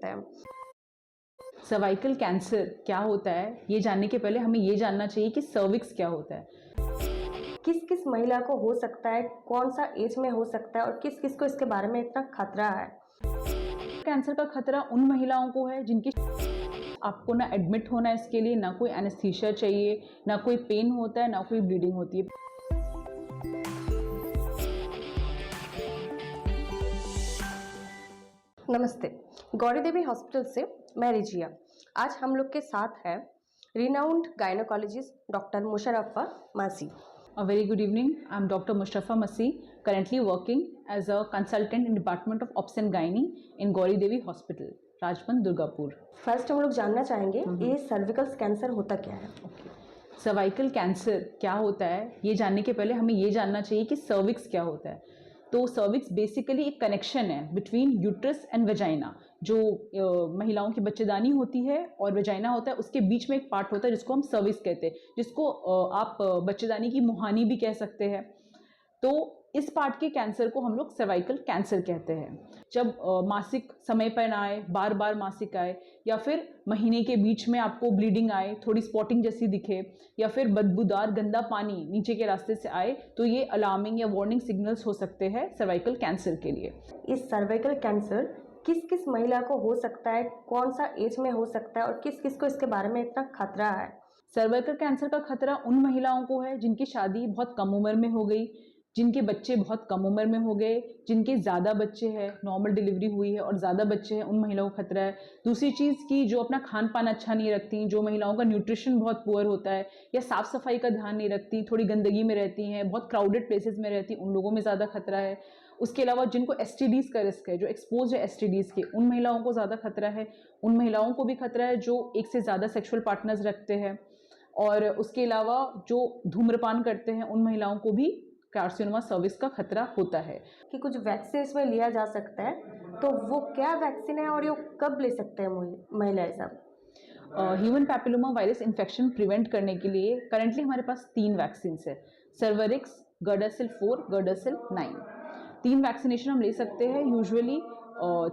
हैं। Cervical cancer क्या होता है, ये जानने के पहले हमें ये जानना चाहिए कि सर्विक्स क्या होता है। किस किस महिला को हो सकता है, कौन सा एज में हो सकता है और किस किस को इसके बारे में इतना खतरा है। कैंसर का खतरा उन महिलाओं को है जिनकी आपको ना एडमिट होना है इसके लिए, ना कोई एनेस्थीसिया चाहिए, ना कोई पेन होता है, ना कोई ब्लीडिंग होती है। नमस्ते, गौरी देवी हॉस्पिटल से मैं रिजिया। आज हम लोग के साथ है renowned gynaecologist doctor Musharrafa Masih. A very good evening. I'm Dr. Mustafa Masih, currently working as a consultant in Department of Obs and Gynae in Gauri Devi Hospital, Rajpand, Durgapur. First हम लोग जानना चाहेंगे ये सर्विकल कैंसर होता क्या है। Cervical cancer क्या होता है, ये जानने के पहले हमें ये जानना चाहिए कि सर्विक्स क्या होता है। तो सर्विक्स बेसिकली एक कनेक्शन है बिटवीन यूट्रस एंड वेजाइना। जो महिलाओं की बच्चेदानी होती है और वेजाइना होता है, उसके बीच में एक पार्ट होता है जिसको हम सर्विक्स कहते हैं, जिसको आप बच्चेदानी की मुहानी भी कह सकते हैं। तो इस पार्ट के कैंसर को हम लोग सर्वाइकल कैंसर कहते हैं। जब मासिक समय पर ना आए, बार बार मासिक आए, या फिर महीने के बीच में आपको ब्लीडिंग आए, थोड़ी स्पॉटिंग जैसी दिखे, या फिर बदबूदार गंदा पानी नीचे के रास्ते से आए, तो ये अलार्मिंग या वार्निंग सिग्नल्स हो सकते हैं सर्वाइकल कैंसर के लिए। इस सर्वाइकल कैंसर किस किस महिला को हो सकता है, कौन सा एज में हो सकता है और किस किस को इसके बारे में इतना खतरा है। सर्वाइकल कैंसर का खतरा उन महिलाओं को है जिनकी शादी बहुत कम उम्र में हो गई, जिनके बच्चे बहुत कम उम्र में हो गए, जिनके ज़्यादा बच्चे हैं, नॉर्मल डिलीवरी हुई है और ज़्यादा बच्चे हैं, उन महिलाओं को खतरा है। दूसरी चीज़ की जो अपना खान पान अच्छा नहीं रखती, जो महिलाओं का न्यूट्रिशन बहुत पुअर होता है, या साफ़ सफाई का ध्यान नहीं रखती, थोड़ी गंदगी में रहती हैं, बहुत क्राउडेड प्लेसेस में रहती, उन लोगों में ज़्यादा खतरा है। उसके अलावा जिनको एसटीडीज़ का रिस्क है, जो एक्सपोज है एसटीडीज़ के, उन महिलाओं को ज़्यादा खतरा है। उन महिलाओं को भी खतरा है जो एक से ज़्यादा सेक्सुअल पार्टनर्स रखते हैं। और उसके अलावा जो धूम्रपान करते हैं, उन महिलाओं को भी कार्सिनोमा सर्विक्स का खतरा होता है। कि कुछ वैक्सीन में लिया जा सकता है, तो वो क्या वैक्सीन है और ये कब ले सकते हैं महिलाएं सब। Human papilloma virus infection prevent करने के लिए करंटली हमारे पास 3 वैक्सीन है, सर्वरिक्स, गर्डासिल 4, गर्डासिल 9। 3 वैक्सीनेशन हम ले सकते हैं। यूजुअली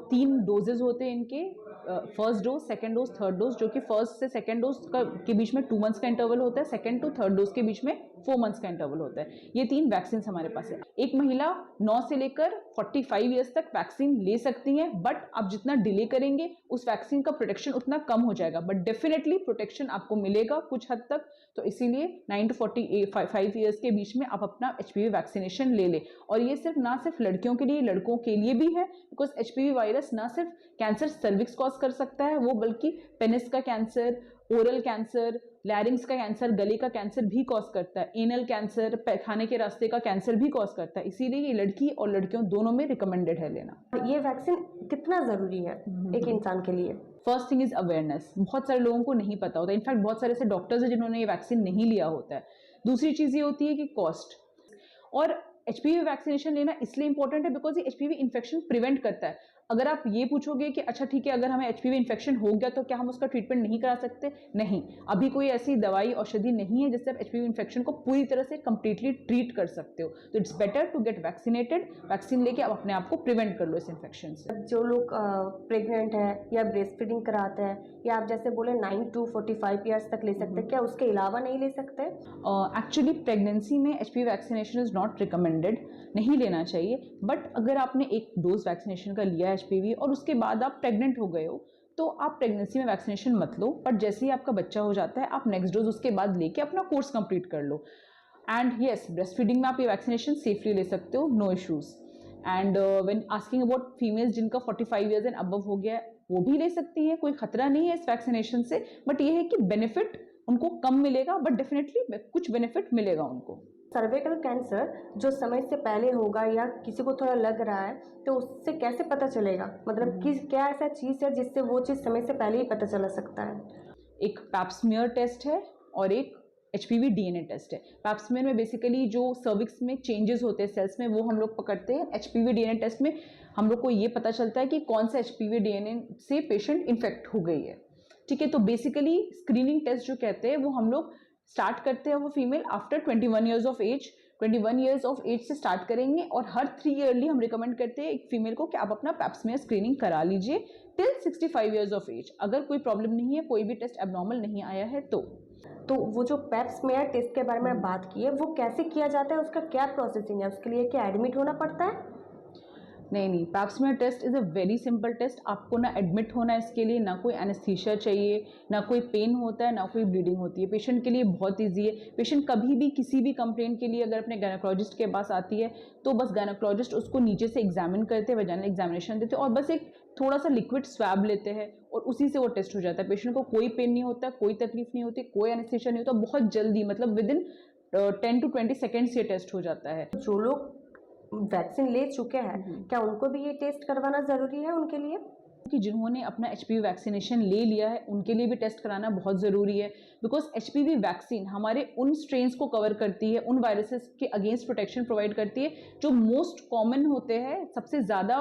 3 डोजेज होते हैं इनके, first dose, second dose, third dose, जो कि फर्स्ट से सेकेंड डोज के बीच में 2 मंथ्स का इंटरवल होता है, सेकेंड टू थर्ड डोज के बीच में 4 मंथ्स का इंटरवल होता है। ये 3 वैक्सीन हमारे पास है। एक महिला 9 से लेकर 45 ईयर्स तक वैक्सीन ले सकती हैं, बट आप जितना डिले करेंगे उस वैक्सीन का प्रोटेक्शन उतना कम हो जाएगा, बट डेफिनेटली प्रोटेक्शन आपको मिलेगा कुछ हद तक। तो इसीलिए 9 to 45 ईयर्स के बीच में आप अपना HPV वैक्सीनेशन ले लें। और ये सिर्फ ना सिर्फ लड़कियों के लिए, लड़कों के लिए भी है, बिकॉज HPV वायरस ना सिर्फ कैंसर सर्विक्स कॉज कर सकता है, वो बल्कि पेनिस का कैंसर, ओरल कैंसर, लैरिंग्स का कैंसर, गले का कैंसर भी कॉज करता है, एनल कैंसर, पैखाने के रास्ते का कैंसर भी कॉज करता है। इसीलिए ये लड़की और लड़कियों दोनों में रिकमेंडेड है लेना। ये वैक्सीन कितना जरूरी है एक इंसान के लिए। First thing is awareness. बहुत सारे लोगों को नहीं पता होता, इनफैक्ट बहुत सारे ऐसे डॉक्टर्स हैं जिन्होंने ये वैक्सीन नहीं लिया होता है। दूसरी चीज ये होती है कि कॉस्ट। और HPV वैक्सीनेशन लेना इसलिए इंपॉर्टेंट है बिकॉज ये HPV इन्फेक्शन प्रिवेंट करता है। अगर आप ये पूछोगे कि अच्छा ठीक है, अगर हमें HPV इन्फेक्शन हो गया तो क्या हम उसका ट्रीटमेंट नहीं करा सकते, नहीं, अभी कोई ऐसी दवाई औषधि नहीं है जिससे आप HPV इन्फेक्शन को पूरी तरह से कंप्लीटली ट्रीट कर सकते हो। तो it's better to get vaccinated. Vaccine लेके आप अपने आप को प्रिवेंट कर लो इस इन्फेक्शन से। जो लोग प्रेग्नेंट है या ब्रेस्ट फीडिंग कराते हैं, या आप जैसे बोले 9 to 45 ईयर्स तक ले सकते हैं, क्या उसके अलावा नहीं ले सकते। एक्चुअली प्रेगनेंसी में HPV vaccination is not recommended, नहीं लेना चाहिए। बट अगर आपने एक डोज वैक्सीनेशन का लिया HPV और उसके बाद आप प्रेग्नेंट हो गए हो, तो आप प्रेगनेंसी में वैक्सीनेशन मत लो, बट जैसे ही आपका बच्चा हो जाता है आप नेक्स्ट डोज उसके बाद लेके अपना कोर्स कंप्लीट कर लो। एंड येस, ब्रेस्ट फीडिंग में आप ये वैक्सीनेशन सेफली ले सकते हो, no issues. And when asking about females जिनका 45 ईयर्स एंड अबव हो गया है, वो भी ले सकती हैं, कोई खतरा नहीं है इस वैक्सीनेशन से। बट ये है कि बेनिफिट उनको कम मिलेगा, बट डेफिनेटली कुछ बेनिफिट मिलेगा उनको। सर्वाइकल कैंसर जो समय से पहले होगा या किसी को थोड़ा लग रहा है, तो उससे कैसे पता चलेगा, मतलब कि क्या ऐसा चीज़ है जिससे वो चीज़ समय से पहले ही पता चला सकता है। एक पैप्समियर टेस्ट है और एक HPV DNA टेस्ट है। पैप्समियर में बेसिकली जो सर्विक्स में चेंजेस होते हैं सेल्स में, वो हम लोग पकड़ते हैं। HPV DNA टेस्ट में हम लोग को ये पता चलता है कि कौन सा HPV DNA से पेशेंट इन्फेक्ट हो गई है। ठीक है, तो बेसिकली स्क्रीनिंग टेस्ट जो कहते हैं वो हम लोग स्टार्ट करते हैं वो female after 21 years of age, 21 years of age से स्टार्ट करेंगे और हर 3 ईयरली हम रिकमेंड करते हैं एक फीमेल को कि आप अपना पैप्समियर स्क्रीनिंग करा लीजिए टिल 65 ईयर्स ऑफ एज। अगर कोई प्रॉब्लम नहीं है, कोई भी टेस्ट एबनॉर्मल नहीं आया है तो वो जो पेप्समेयर टेस्ट के बारे में बात की है, वो कैसे किया जाता है, उसका क्या प्रोसेसिंग है, उसके लिए क्या एडमिट होना पड़ता है? नहीं, pap smear test is a very simple test. आपको ना एडमिट होना है इसके लिए, ना कोई एनेस्थीसिया चाहिए, ना कोई पेन होता है, ना कोई ब्लीडिंग होती है। पेशेंट के लिए बहुत ईजी है। पेशेंट कभी भी किसी भी कंप्लेंट के लिए अगर अपने गायनेकोलॉजिस्ट के पास आती है तो बस गायनेकोलॉजिस्ट उसको नीचे से एग्जामिन करते हैं, वजाइनल एग्जामिनेशन देते हैं और बस एक थोड़ा सा लिक्विड स्वैब लेते हैं और उसी से वो टेस्ट हो जाता है। पेशेंट को कोई पेन नहीं होता, कोई तकलीफ नहीं होती, कोई एनेस्थीसिया नहीं होता, बहुत जल्दी मतलब विदिन 10 to 20 सेकेंड्स ये टेस्ट हो जाता है। जो लोग वैक्सीन ले चुके हैं, क्या उनको भी ये टेस्ट करवाना ज़रूरी है उनके लिए? कि जिन्होंने अपना HPV वैक्सीनेशन ले लिया है उनके लिए भी टेस्ट कराना बहुत ज़रूरी है, बिकॉज HPV वैक्सीन हमारे उन स्ट्रेन्स को कवर करती है, उन वायरसेस के अगेंस्ट प्रोटेक्शन प्रोवाइड करती है जो मोस्ट कॉमन होते हैं, सबसे ज़्यादा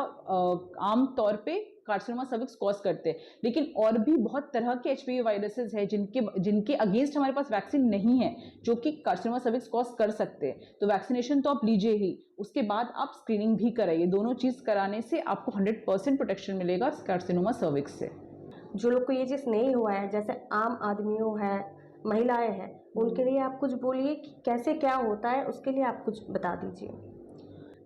आम तौर पे कार्सिनोमा सर्विक्स कॉज करते हैं। लेकिन और भी बहुत तरह के HPV वायरसेस हैं जिनके अगेंस्ट हमारे पास वैक्सीन नहीं है, जो कि कार्सिनोमा सर्विक्स कॉज कर सकते हैं। तो वैक्सीनेशन तो आप लीजिए ही, उसके बाद आप स्क्रीनिंग भी कराइए। दोनों चीज़ कराने से आपको 100% प्रोटेक्शन मिलेगा कार्सिनोमा सर्विक्स से। जो लोग को ये चीज़ नहीं हुआ है, जैसे आम आदमियों है, महिलाएं हैं, उनके लिए आप कुछ बोलिए कि कैसे क्या होता है, उसके लिए आप कुछ बता दीजिए।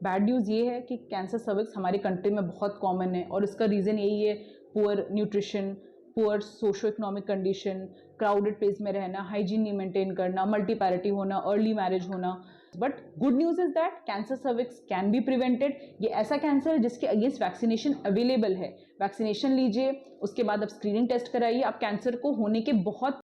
बैड न्यूज़ ये है कि कैंसर सर्विक्स हमारी कंट्री में बहुत कॉमन है और इसका रीज़न यही है poor nutrition, poor socio economic condition, crowded place में रहना, हाइजीन नहीं मेंटेन करना, मल्टीपैरिटी होना, अर्ली मैरिज होना। But good news is that cancer cervix can be prevented. ये ऐसा कैंसर है जिसके अगेंस्ट वैक्सीनेशन अवेलेबल है। वैक्सीनेशन लीजिए, उसके बाद आप स्क्रीनिंग टेस्ट कराइए, आप कैंसर को होने के बहुत